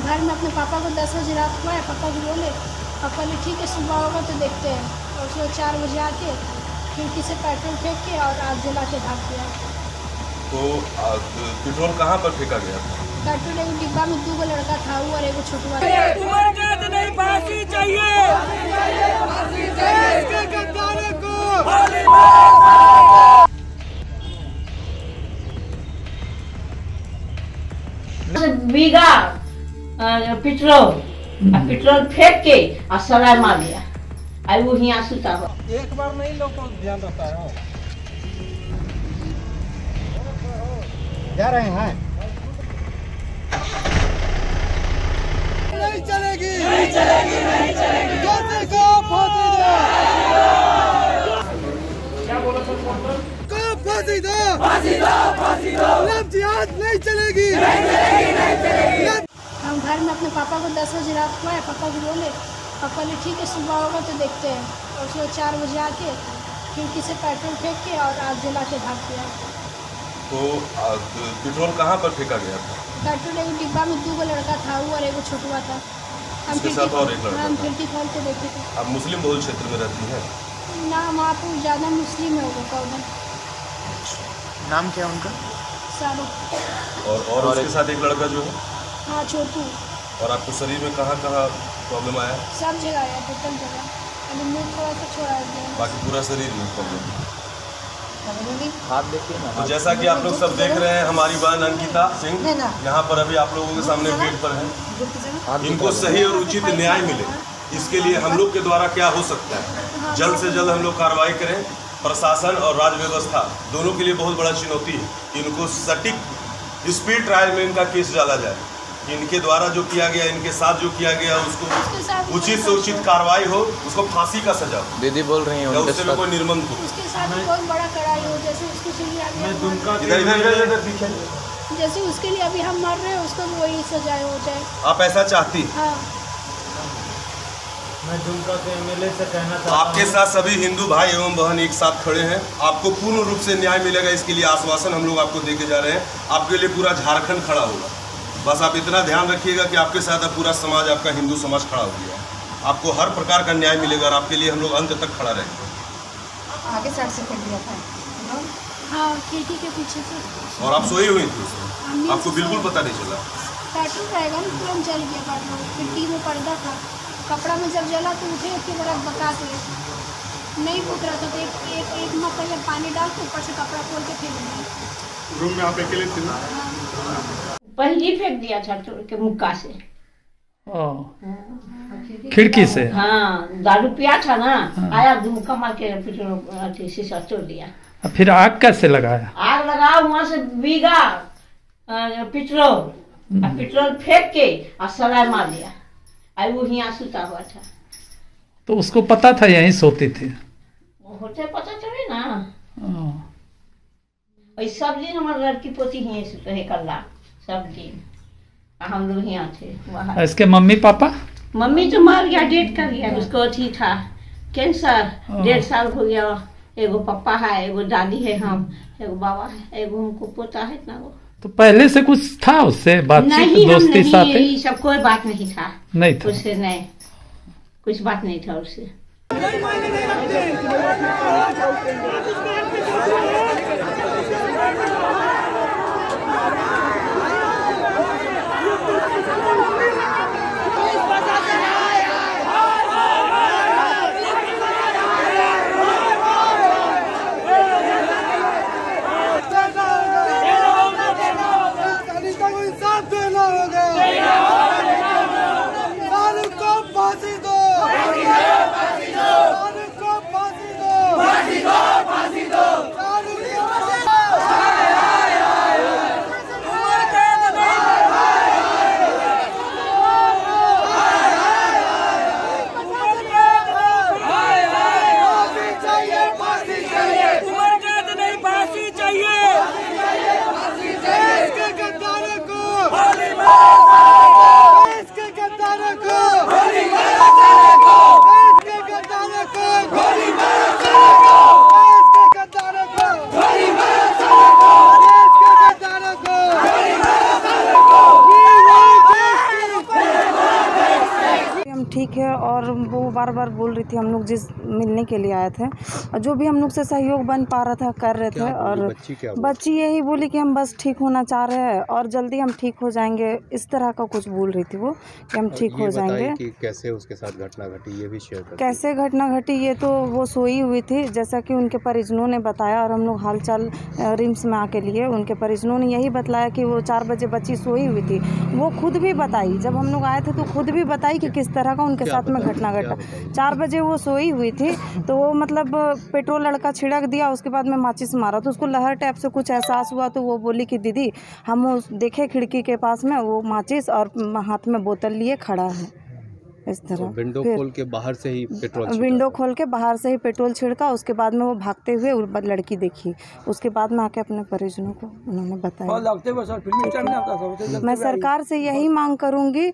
घर में अपने पापा को 10 बजे रात को आए, पापा को बोले, पापा ने ठीक है सुबह होगा तो देखते हैं। और उसको 4 बजे आके खिड़की से पेट्रोल फेंक के और आग जला के भाग गया। तो पेट्रोल कहाँ पर फेंका गया? पेट्रोल एक डिब्बा में 2 लड़का था, वो और एक छोटू बीघा पेट्रोल फेंक के और सलाह मार लिया। आई वो यहाँ सुता हुआ। एक बार नहीं लोग को ध्यान रहता है। जा रहे हैं। नहीं चलेगी, नहीं चलेगी, नहीं चलेगी। फांसी दो, फांसी दो। क्या बोला सर? फांसी दो, फांसी दो, फांसी दो। लव जिहाद नहीं चलेगी, नहीं चलेगी, नहीं चलेगी। हम घर में अपने पापा को 10 बजे रात को आए, पापा को बोले, पापा ने ठीक है सुबह होगा तो देखते हैं। और उसको 4 बजे आके खिड़की से पेट्रोल फेंक के और आग जला के भाग गया। तो पेट्रोल कहाँ पर फेंका गया था? पेट्रोल एक डिब्बा में 2 लड़का था, वो और एक छोटू था। उसके साथ और एक लड़का हम था। खिड़की खोल के देखे थे। आप मुस्लिम बहुल क्षेत्र में रहती हैं? ना वहाँ पर ज़्यादा मुस्लिम है वो कौन। नाम क्या उनका? शाहरुख। और उसके साथ एक लड़का जो है? हाँ छोटू। और आपको शरीर में कहाँ कहाँ प्रॉब्लम आया? सब जगह आया, टोटल जगह। अभी मुँह थोड़ा सा छोड़ा है, बाकी पूरा शरीर में प्रॉब्लम। हाथ देखिए ना। तो जैसा कि आप लोग सब देख रहे हैं, हमारी बहन अंकिता सिंह यहाँ पर अभी आप लोगों के सामने बेड पर है। इनको सही और उचित न्याय मिले, इसके लिए हम लोग के द्वारा क्या हो सकता है, जल्द से जल्द हम लोग कार्रवाई करें। प्रशासन और राज व्यवस्था दोनों के लिए बहुत बड़ा चुनौती है कि इनको सटीक स्पीड ट्रायल में इनका केस डाला जाए। इनके द्वारा जो किया गया, इनके साथ जो किया गया, उसको उचित से उचित कार्रवाई हो, उसको फांसी का सजा हो। दीदी बोल रही हैं उससे भी कोई निर्बंध हो। उसके साथ बहुत बड़ा कड़ाई हो, जैसे उसके लिए जैसे उसके लिए अभी हम मर रहे हैं, उसको भी वही सजा हो जाए। आप ऐसा चाहती? हाँ। मैं दुमका के एमएलए से कहना चाहता हूं। आपके साथ सभी हिंदू भाई एवं बहन एक साथ खड़े हैं। आपको पूर्ण रूप से न्याय मिलेगा, इसके लिए आश्वासन हम लोग आपको देके जा रहे हैं। आपके लिए पूरा झारखंड खड़ा होगा। बस आप इतना ध्यान रखिएगा कि आपके साथ अब पूरा समाज, आपका हिंदू समाज खड़ा हो गया। आपको हर प्रकार का न्याय मिलेगा और आपके लिए हम लोग अंत तक खड़ा रहेंगे। आगे साइड से फेंक दिया था। हाँ, खिड़की के पीछे से। और आप सोई हुई थी उसमें, आपको बिल्कुल पता नहीं चला? पेट्रोल रहेगा ना, तुरंत जल गया पेट्रोल। खिड़की में पर्दा था, कपड़ा में जब जला तो उठे उसके बाद बका के नहीं फूट रहा था, तो एक मक्का जब पानी डाल के ऊपर से कपड़ा खोल के फेंक दिया। रूम में आप अकेले थे ना? पहले फेंक दिया था तोड़ के मुक्का से। खिड़की से? हाँ, दारू पिया था ना। हाँ। आया मुक्का मार के शीशा तोड़ दिया। फिर आग कैसे लगाया? आग लगा वहाँ से बीघा पेट्रोल फेंक के और सलाह मार दिया। आई वो यहाँ सुता हुआ था। तो उसको पता था यहीं सोती थी? होते पता चले ना। और सब दिन हमारे लड़की पोती ही सुते है कल्ला, सब दिन हम लोग यहाँ थे वहाँ। इसके मम्मी पापा? मम्मी तो मर गया, डेट कर गया। उसको अथी था कैंसर, 1.5 साल हो गया। एगो पापा है, एगो दादी है, हम एगो बाबा है, एगो हमको पोता है ना। वो तो पहले से कुछ था उससे बातचीत? नहीं, दोस्ती नहीं, साथ? सब कोई बात नहीं था। नहीं था उससे? नहीं, कुछ बात नहीं था उससे। फांसी दो, फांसी दो, फांसी दो, फांसी दो, ठीक है। और वो बार बार बोल रही थी, हम लोग जिस मिलने के लिए आए थे और जो भी हम लोग से सहयोग बन पा रहा था कर रहे थे। और बच्ची यही बोली कि हम बस ठीक होना चाह रहे हैं और जल्दी हम ठीक हो जाएंगे, इस तरह का कुछ बोल रही थी वो कि हम ठीक हो जाएंगे। कि कैसे उसके साथ घटना घटी ये भी शेयर करें। कैसे घटना घटी ये तो वो सोई हुई थी, जैसा कि उनके परिजनों ने बताया। और हम लोग हालचाल रिम्स में आके लिए, उनके परिजनों ने यही बतलाया कि वो 4 बजे बच्ची सोई हुई थी। वो खुद भी बताई, जब हम लोग आए थे तो खुद भी बताई कि किस तरह का उनके साथ में घटना घटा। 4 बजे वो सोई हुई थी तो वो मतलब पेट्रोल लड़का छिड़क दिया, उसके बाद में माचिस मारा तो उसको लहर टाइप से कुछ एहसास हुआ। तो वो बोली कि दीदी हम देखे खिड़की के पास में वो माचिस और हाथ में बोतल लिए खड़ा है इस तरह। विंडो खोल के बाहर से ही पेट्रोल विंडो खोल के बाहर से ही पेट्रोल छिड़का। उसके बाद में वो भागते हुए लड़की देखी, उसके बाद में आके अपने परिजनों को उन्होंने बताया। मैं सरकार से यही मांग करूंगी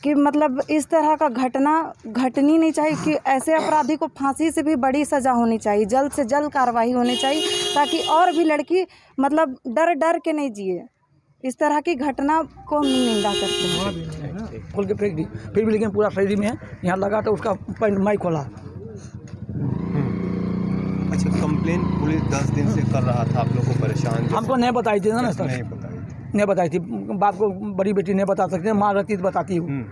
कि मतलब इस तरह का घटना घटनी नहीं चाहिए, कि ऐसे अपराधी को फांसी से भी बड़ी सज़ा होनी चाहिए, जल्द से जल्द कार्रवाई होनी चाहिए, ताकि और भी लड़की मतलब डर डर के नहीं जिए। इस तरह की घटना को हम निंदा करते हैं। खोल के फेंक दी, फिर भी लेकिन पूरा शरीर में यहाँ लगा तो उसका पैंट माई खोला। अच्छा, कंप्लेन पुलिस 10 दिन से कर रहा था, आप लोग को परेशान? हमको नहीं बताई थी ना सर, नहीं बताई थी। बाप को बड़ी बेटी नहीं बता सकते, माँ रहती तो बताती हूँ।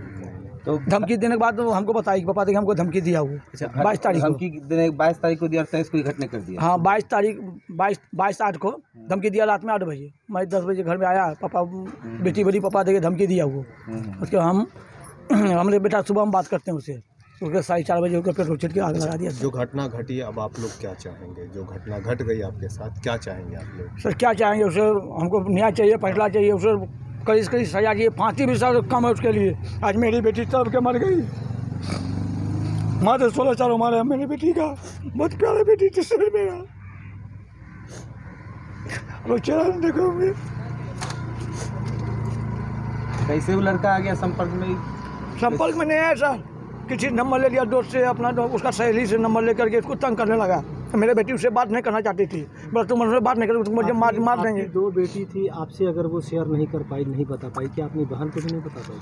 तो धमकी देने के बाद तो हमको बताई कि पापा देखिए हमको धमकी दिया हुआ। अच्छा, 22 तारीख धमकी देने 22 तारीख को दिया, 23 को घटना कर दिया। हाँ 22/8 को धमकी दिया, रात में 8 बजे। मैं 10 बजे घर में आया, पापा बेटी बड़ी पापा देखे धमकी दिया हुआ। उसके हमने बेटा सुबह हम बात करते हैं उससे, उसके 4:30 बजे होकर पेट्रोल छिड़क के आग लगा दिया। जो घटना घटी अब आप लोग क्या चाहेंगे? जो घटना घट गई आपके साथ क्या चाहेंगे आप लोग? सर क्या चाहेंगे, उसे हमको न्याय चाहिए, फैसला चाहिए, उसे कई सजा चाहिए, फांसी भी सर कम है उसके लिए। आज मेरी बेटी तब के मर गई, माँ तो 16 साल उम्र है मेरी बेटी का, बहुत प्यारा बेटी थी सर मेरा। लोग चेहरा नहीं देखोगे। कैसे वो लड़का आ गया संपर्क में नहीं है सर, किसी नंबर ले लिया दोस्त से, अपना उसका सहेली से नंबर लेकर के इसको तंग करने लगा। मेरे बेटी उससे बात नहीं करना चाहती थी, बस तुम उससे बात नहीं करोगे मुझे मार देंगे। 2 बेटी थी, आपसे अगर वो शेयर नहीं कर पाई, नहीं बता पाई, क्या अपनी बहन को भी नहीं बता पाई?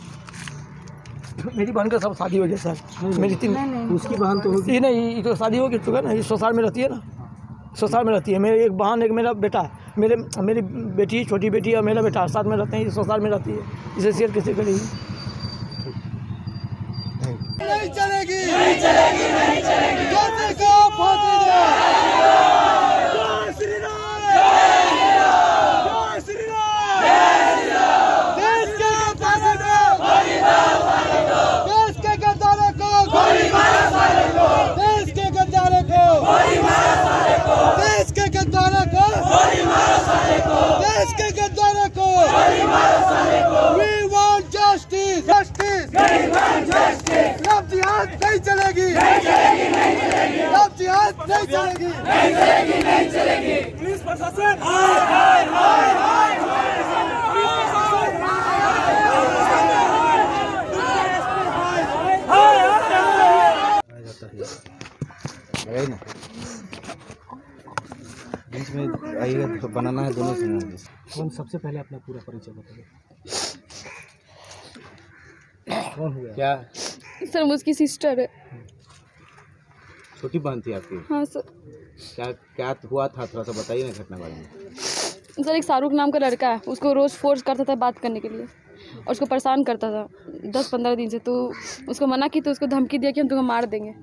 मेरी बहन का सब शादी हो गया सर, मेरी 3 उसकी बहन तो होगी नहीं, तो शादी हो चुका ना, ये ससुराल में रहती है ना, ससुराल में रहती है। मेरी एक बहन एक मेरा बेटा, मेरी बेटी छोटी बेटी और मेरा बेटा साथ में रहते हैं, ससुराल में रहती है, इसे शेयर कैसे करेगी? नहीं चलेगी, नहीं चलेगी, नहीं चलेगी। कैसे को फांसी दो, जय श्री राम, जय श्री राम, जय श्री राम। देश के गद्दारों को गोली मारो साले को, देश के गद्दारों को गोली मारो साले को, देश के गद्दारों को गोली मारो साले को, देश के गद्दारों को गोली मारो साले को, देश के गद्दारों को गोली मारो साले को। We want justice, justice, we want justice। Love जिहाद नहीं चलेगी, नहीं चलेगी, नहीं चलेगी। लव जिहाद नहीं चलेगी, नहीं चलेगी, नहीं चलेगी। पुलिस प्रशासन हाय हाय हाय हाय, पुलिस प्रशासन हाय हाय हाय हाय। बीच में आइएगा तो बनाना है दोनों से। कौन सबसे पहले अपना पूरा परिचय बताइए, कौन हुआ? क्या सर उसकी सिस्टर है। छोटी बहन थी आपकी? हाँ सर। क्या हुआ था, थोड़ा सा बताइए ना घटना बारे में। सर एक शाहरुख नाम का लड़का है, उसको रोज़ फोर्स करता था बात करने के लिए और उसको परेशान करता था 10-15 दिन से। तो उसको मना की तो उसको धमकी दिया कि हम तुम्हें मार देंगे।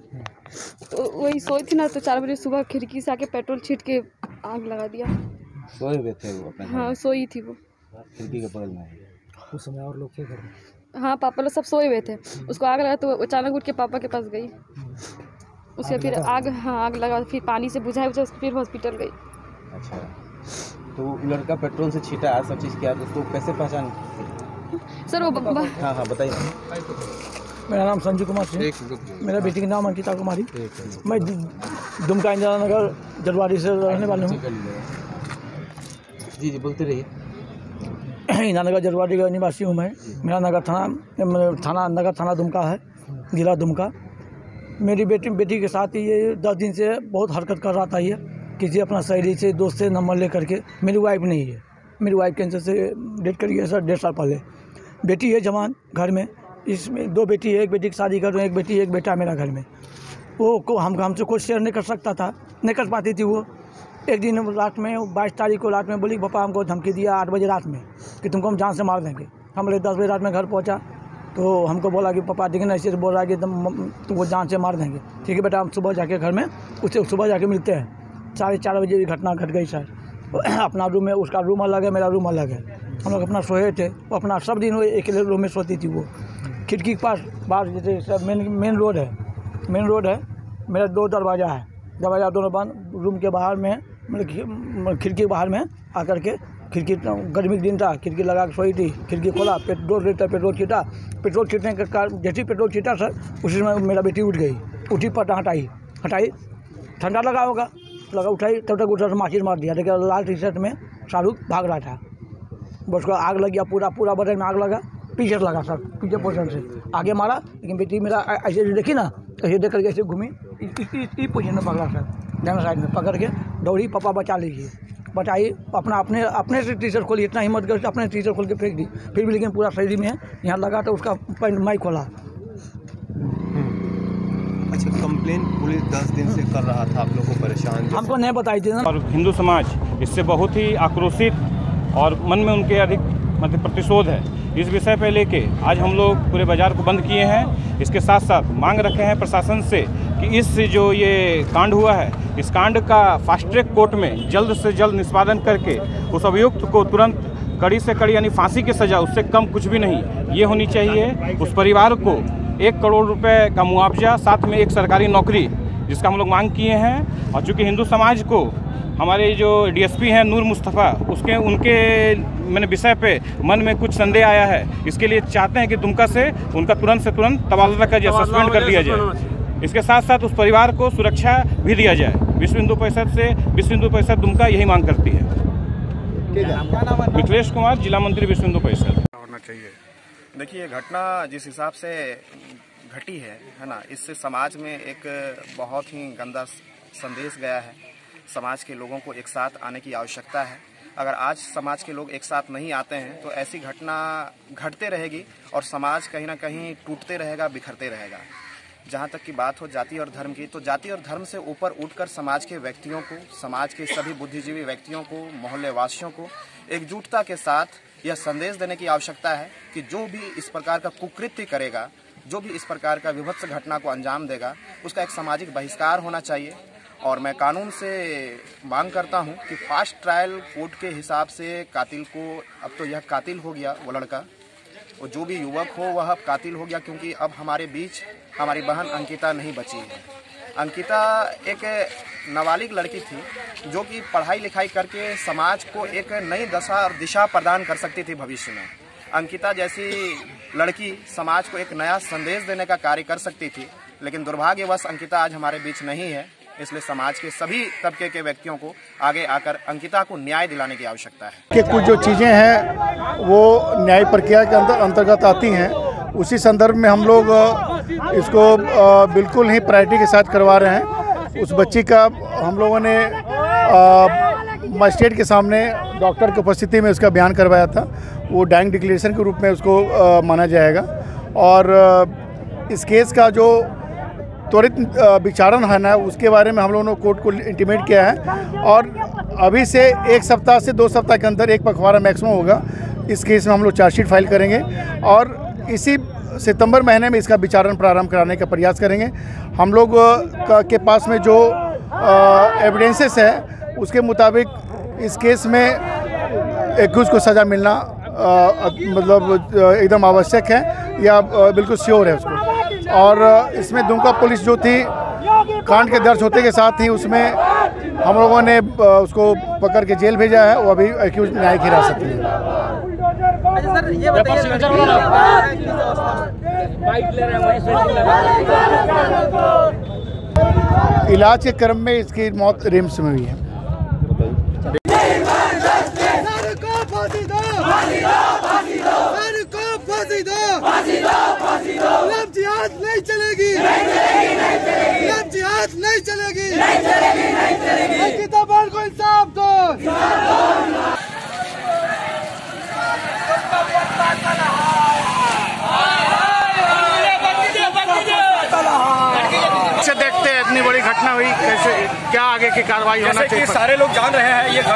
तो वही सोई थी ना, तो 4 बजे सुबह खिड़की से आके पेट्रोल छीट के आग लगा दिया। सोए हुए थे वो अपने? हाँ सोई थी वो, खिड़की के बगल में। उस समय और लोग थे घर में? हाँ पापा लोग सब सोए हुए थे। उसको आग लगा तो अचानक उठ के पापा के पास गई, उसके फिर आग लगा, फिर पानी से बुझाया फिर हॉस्पिटल गई। अच्छा, तो लड़का पेट्रोल से छीटा, सब चीज़ किया, तो उसको कैसे पहचान? सर वो हाँ बताइए। मेरा नाम संजू कुमार सिंह, मेरा बेटी का नाम अंकिता कुमारी। मैं दुमका इंदिरा नगर जलवाड़ी से रहने वाला हूँ। जी बोलते रहिए। इंदिरा नगर जलवाड़ी का निवासी हूँ मैं। मेरा नगर थाना दुमका है, जिला दुमका। मेरी बेटी के साथ ये 10 दिन से बहुत हरकत कर रहा था। ये किसी अपना सहेली से दोस्त से नंबर ले करके, मेरी वाइफ नहीं है, मेरी वाइफ कैंसर से डेथ कर गई है सर 1.5 साल पहले। बेटी है जवान घर में, इसमें 2 बेटी है, एक बेटी की शादी कर रहे हैं, एक बेटी एक बेटा मेरा घर में। वो हमसे कुछ शेयर नहीं कर सकता था, नहीं कर पाती थी वो। एक दिन रात में 22 तारीख को रात में बोली पापा हमको धमकी दिया 8 बजे रात में कि तुमको हम जान से मार देंगे। हम लोग 10 बजे रात में घर पहुंचा तो हमको बोला कि पापा देखिए ऐसे बोल रहा है कि तुमको जान से मार देंगे। ठीक है बेटा, हम सुबह जाके घर में उससे सुबह जाके मिलते हैं। 4:30 बजे ये घटना घट गई सर। अपना रूम है, उसका रूम अलग है, मेरा रूम अलग है। हम लोग अपना सोए थे, वो अपना सब दिन वो एक रूम में सोती थी। वो खिड़की के पास बाहर जैसे सब मेन रोड है, मेरा 2 दरवाज़ा है, दरवाज़ा दोनों बंद। रूम के बाहर में मतलब खिड़की के बाहर में आकर के खिड़की, गर्मी के दिन था, खिड़की लगा के सोई थी। खिड़की खोला, पेट्रोल छीटा। पेट्रोल छीटने के कारण जैसे पेट्रोल छीटा सर, उसी में मेरा बेटी उठ गई। उठी पटा हटाई, ठंडा लगा होगा, उठाई, तब तक उठा माचिस मार दिया। लेकिन लाल टी शर्ट में शाहरुख भाग रहा था, उसको आग लग गया, पूरा बदन में आग लगा। पीछे लगा सर, पीछे पोजिशन से आगे मारा, लेकिन बेटी मेरा ऐसे देखी ना, ऐसे देख करके ऐसे घूमी, इस पोजिशन में पकड़ा सर, दोनों साइड में पकड़ के दौड़ी, पापा बचा लीजिए। बचाई, अपने से टी शर्ट खोली, इतना हिम्मत कर अपने टी शर्ट खोल के फेंक दी। फिर भी लेकिन पूरा शरीर में यहाँ लगा तो उसका पैंट माई खोला। अच्छा, कंप्लेन पुलिस 10 दिन से कर रहा था, आप लोग को परेशान, हमको नहीं बताई थी ना। और हिंदू समाज इससे बहुत ही आक्रोशित और मन में उनके अधिक मतलब प्रतिशोध है। इस विषय पे लेके आज हम लोग पूरे बाजार को बंद किए हैं। इसके साथ साथ मांग रखे हैं प्रशासन से कि इस जो ये कांड हुआ है, इस कांड का फास्ट ट्रैक कोर्ट में जल्द से जल्द निष्पादन करके उस अभियुक्त को तुरंत कड़ी से कड़ी यानी फांसी की सज़ा, उससे कम कुछ भी नहीं ये होनी चाहिए। उस परिवार को 1 करोड़ रुपए का मुआवजा, साथ में एक सरकारी नौकरी, जिसका हम लोग मांग किए हैं। और चूँकि हिंदू समाज को हमारे जो डीएसपी हैं नूर मुस्तफ़ा, उनके मैंने विषय पे मन में कुछ संदेह आया है, इसके लिए चाहते हैं कि दुमका से उनका तुरंत से तुरंत तबादला कर दिया, सस्पेंड कर दिया जाए। इसके साथ साथ उस परिवार को सुरक्षा भी दिया जाए। विश्व हिंदू परिषद दुमका यही मांग करती है। मिथिलेश कुमार, जिला मंत्री, विश्व हिंदू परिषद। होना चाहिए। देखिए, घटना जिस हिसाब से घटी है ना, इससे समाज में एक बहुत ही गंदा संदेश गया है। समाज के लोगों को एक साथ आने की आवश्यकता है। अगर आज समाज के लोग एक साथ नहीं आते हैं तो ऐसी घटना घटते रहेगी और समाज कहीं ना कहीं टूटते रहेगा, बिखरते रहेगा। जहाँ तक की बात हो जाति और धर्म की, तो जाति और धर्म से ऊपर उठकर समाज के व्यक्तियों को, समाज के सभी बुद्धिजीवी व्यक्तियों को, मोहल्ले वासियों को एकजुटता के साथ यह संदेश देने की आवश्यकता है कि जो भी इस प्रकार का कुकृत्य करेगा, जो भी इस प्रकार का विभत्स घटना को अंजाम देगा, उसका एक सामाजिक बहिष्कार होना चाहिए। और मैं कानून से मांग करता हूं कि फास्ट ट्रायल कोर्ट के हिसाब से कातिल को, अब तो यह कातिल हो गया वो लड़का, और जो भी युवक हो वह कातिल हो गया, क्योंकि अब हमारे बीच हमारी बहन अंकिता नहीं बची है। अंकिता एक नाबालिग लड़की थी जो कि पढ़ाई लिखाई करके समाज को एक नई दशा और दिशा प्रदान कर सकती थी भविष्य में। अंकिता जैसी लड़की समाज को एक नया संदेश देने का कार्य कर सकती थी, लेकिन दुर्भाग्यवश अंकिता आज हमारे बीच नहीं है। इसलिए समाज के सभी तबके के व्यक्तियों को आगे आकर अंकिता को न्याय दिलाने की आवश्यकता है। कि कुछ जो चीज़ें हैं वो न्याय प्रक्रिया के अंतर्गत आती हैं, उसी संदर्भ में हम लोग इसको बिल्कुल ही प्रायोरिटी के साथ करवा रहे हैं। उस बच्ची का हम लोगों ने मजिस्ट्रेट के सामने डॉक्टर की उपस्थिति में उसका बयान करवाया था। वो डाइंग डिक्लेरेशन के रूप में उसको माना जाएगा। और इस केस का जो त्वरित विचारण है ना, उसके बारे में हम लोगों ने कोर्ट को इंटीमेट किया है। और अभी से 1 सप्ताह से 2 सप्ताह के अंदर एक पखवाड़ा मैक्सिमम होगा। इस केस में हम लोग चार्जशीट फाइल करेंगे और इसी सितंबर महीने में इसका विचारण प्रारंभ कराने का प्रयास करेंगे। हम लोग के पास में जो एविडेंसेस है उसके मुताबिक इस केस में एक्यूज को सज़ा मिलना मतलब एकदम आवश्यक है या बिल्कुल श्योर है उसको। और इसमें दुमका पुलिस जो थी, कांड के दर्ज होते के साथ ही उसमें हम लोगों ने उसको पकड़ के जेल भेजा है। वो अभी एक्यूज न्यायिक हिरासत में है। इलाज के क्रम में इसकी मौत रिम्स में हुई है। जिहाद नहीं चलेगी, जिहाद नहीं चलेगी। अंकिता बहन को इंसाफ दो। इतनी बड़ी घटना हुई, कैसे क्या आगे की कार्रवाई होना चाहिए? सारे लोग जान रहे हैं ये घटना